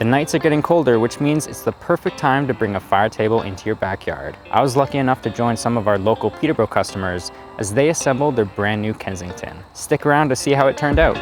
The nights are getting colder, which means it's the perfect time to bring a fire table into your backyard. I was lucky enough to join some of our local Peterborough customers as they assembled their brand new Kensington. Stick around to see how it turned out.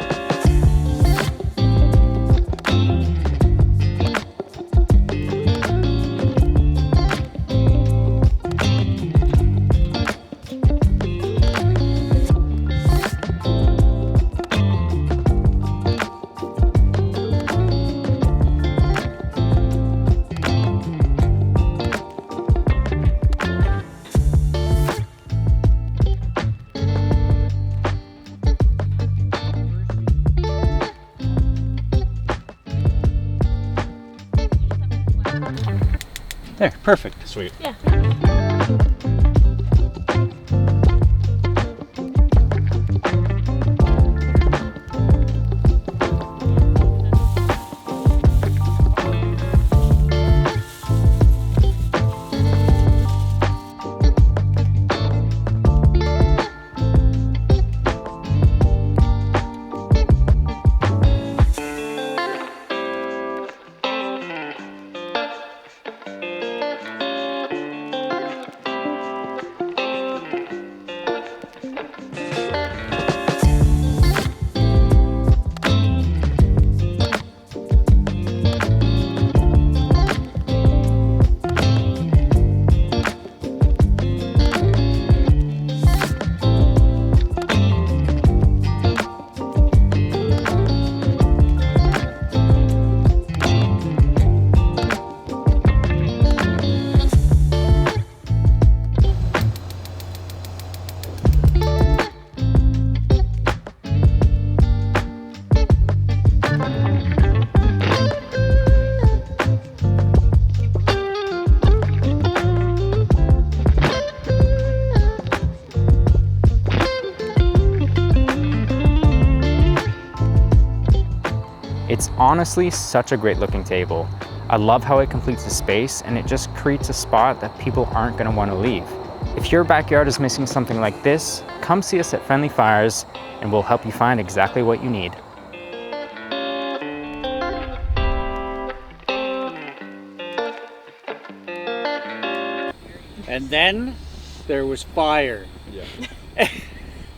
There, perfect. Sweet. Yeah. It's honestly such a great looking table. I love how it completes the space and it just creates a spot that people aren't going to want to leave. If your backyard is missing something like this, come see us at Friendly Fires and we'll help you find exactly what you need. And then there was fire. Yeah.